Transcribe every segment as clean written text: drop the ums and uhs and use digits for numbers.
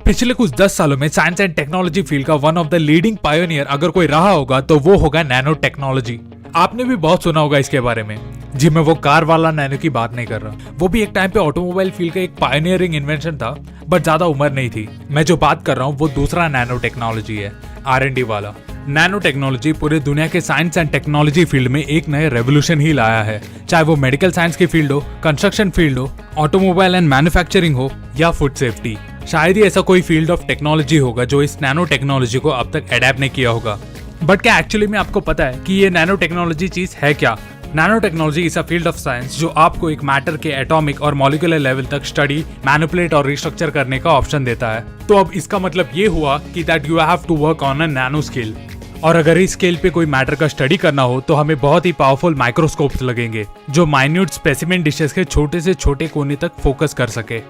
पिछले कुछ 10 सालों में साइंस एंड टेक्नोलॉजी फील्ड का one of the leading pioneer अगर कोई रहा होगा तो वो होगा नैनो टेक्नोलॉजी। आपने भी बहुत सुना होगा इसके बारे में। जी मैं वो कार वाला नैनो की बात नहीं कर रहा, वो भी एक टाइम पे ऑटोमोबाइल फील्ड का एक पायोनियरिंग इन्वेंशन था, बट ज्यादा उम्र नहीं थी। मैं जो बात कर रहा हूँ वो दूसरा नैनो टेक्नोलॉजी है, R&D वाला। नैनो टेक्नोलॉजी पूरे दुनिया के साइंस एंड टेक्नोलॉजी फील्ड में एक नए रेवोल्यूशन ही लाया है, चाहे वो मेडिकल साइंस की फील्ड हो, कंस्ट्रक्शन फील्ड हो, ऑटोमोबाइल एंड मैन्युफैक्चरिंग हो या फूड सेफ्टी। शायद ही ऐसा कोई फील्ड ऑफ टेक्नोलॉजी होगा जो इस नैनो टेक्नोलॉजी को अब तक अडेप्ट नहीं किया होगा। बट क्या एक्चुअली में आपको पता है कि ये नैनो टेक्नोलॉजी चीज है क्या? Nano technology is a field of science जो आपको एक मैटर के एटॉमिक और मॉलिक्यूलर लेवल तक स्टडी, मैनिपुलेट और रिस्ट्रक्चर करने का ऑप्शन देता है। तो अब इसका मतलब ये हुआ कि that you have to work on a nano scale. और अगर इस स्केल पे कोई मैटर का स्टडी करना हो तो हमें बहुत ही पावरफुल माइक्रोस्कोप्स लगेंगे जो माइन्यूट स्पेसिमेन डिशेस के छोटे से छोटे कोने तक फोकस कर सके।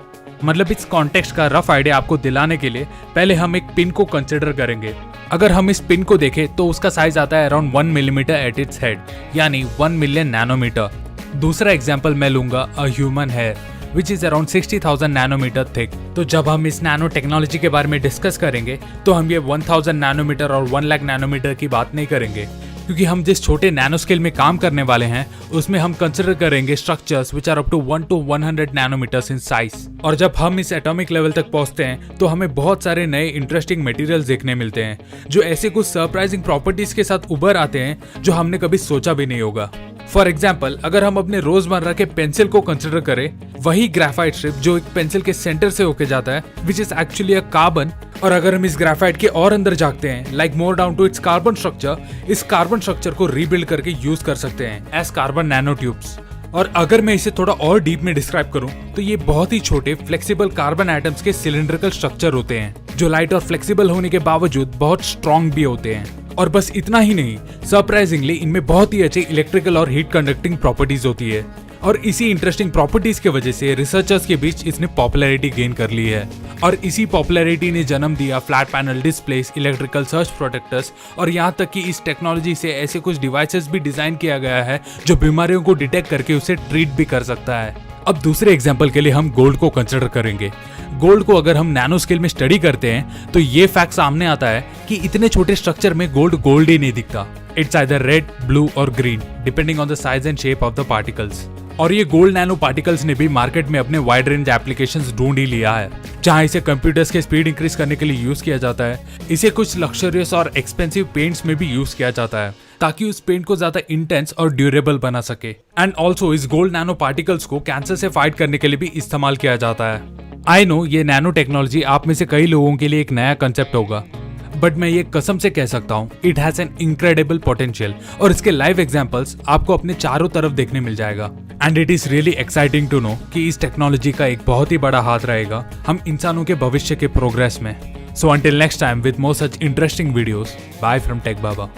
मतलब इस कॉन्टेक्स्ट का रफ आइडिया आपको दिलाने के लिए पहले हम एक पिन को कंसिडर करेंगे। अगर हम इस पिन को देखें तो उसका साइज आता है around 1 millimetre at its head, यानी 1 मिलियन नैनोमीटर। दूसरा एग्जांपल मैं लूंगा a human hair which is around 60,000 nanometre thick. तो जब हम इस नैनो टेक्नोलॉजी के बारे में डिस्कस करेंगे तो हम ये 1000 नैनोमीटर और 1 लाख नैनोमीटर की बात नहीं करेंगे, क्योंकि हम जिस छोटे नैनो स्केल में काम करने वाले हैं उसमें हम कंसिडर करेंगे structures which are up to 1 to 100 nanometres in size. और जब हम इस एटॉमिक लेवल तक पहुंचते हैं तो हमें बहुत सारे नए इंटरेस्टिंग मटेरियल्स देखने मिलते हैं जो ऐसे कुछ सरप्राइजिंग प्रॉपर्टीज के साथ उभर आते हैं जो हमने कभी सोचा भी नहीं होगा। फॉर एग्जाम्पल, अगर हम अपने रोजमर्रा के पेंसिल को कंसिडर करें, वही ग्रेफाइट स्ट्रिप जो एक पेंसिल के सेंटर से होके जाता है which is actually a carbon, और अगर हम इस ग्रेफाइट के और अंदर जागते हैं like more down to its carbon structure, इस कार्बन स्ट्रक्चर को रीबिल्ड करके यूज कर सकते हैं एज कार्बन नैनो ट्यूब्स। और अगर मैं इसे थोड़ा और डीप में डिस्क्राइब करूं तो ये बहुत ही छोटे फ्लेक्सिबल कार्बन एटम्स के सिलिंड्रिकल स्ट्रक्चर होते हैं जो लाइट और फ्लेक्सिबल होने के बावजूद बहुत स्ट्रॉन्ग भी होते हैं। और बस इतना ही नहीं, सरप्राइजिंगली इनमें बहुत ही अच्छे इलेक्ट्रिकल और हीट कंडक्टिंग प्रॉपर्टीज होती है। और इसी इंटरेस्टिंग प्रॉपर्टीज के वजह से रिसर्चर्स के बीच इसने पॉपुलैरिटी गेन कर ली है। और इसी पॉपुलैरिटी ने जन्म दिया flat panel displace, electrical search protectors, और यहाँ तक कि इस टेक्नोलॉजी से ऐसे कुछ डिवाइसेस भी डिजाइन किया गया है जो बीमारियों को डिटेक्ट करके उसे ट्रीट भी कर सकता है। अब दूसरे एग्जाम्पल के लिए हम गोल्ड को कंसिडर करेंगे। गोल्ड को अगर हम नैनो स्केल में स्टडी करते हैं तो ये फैक्ट सामने आता है कि इतने छोटे स्ट्रक्चर में गोल्ड ही नहीं दिखता। इट्स आइदर रेड, ब्लू और green depending on the size and shape of the particles. और ये गोल्ड नैनो पार्टिकल्स ने भी मार्केट में अपने वाइड रेंज एप्लीकेशंस ढूंढ ही लिया है, जहां इसे कंप्यूटर्स के स्पीड इंक्रीज करने के लिए यूज किया जाता है। इसे कुछ लग्जरियस और एक्सपेंसिव पेंट्स में भी यूज किया जाता है ताकि उस पेंट को ज्यादा इंटेंस और ड्यूरेबल बना सके। एंड ऑल्सो इस गोल्ड नैनो पार्टिकल्स को कैंसर से फाइट करने के लिए भी इस्तेमाल किया जाता है। आई नो ये नैनो टेक्नोलॉजी आप में से कई लोगों के लिए एक नया कंसेप्ट होगा, बट मैं ये कसम से कह सकता हूँ it has an incredible potential, और इसके लाइव एग्जांपल्स आपको अपने चारों तरफ देखने मिल जाएगा। And it is really exciting to know कि इस टेक्नोलॉजी का एक बहुत ही बड़ा हाथ रहेगा हम इंसानों के भविष्य के प्रोग्रेस में। So until next time with more such interesting videos, bye from tech Baba.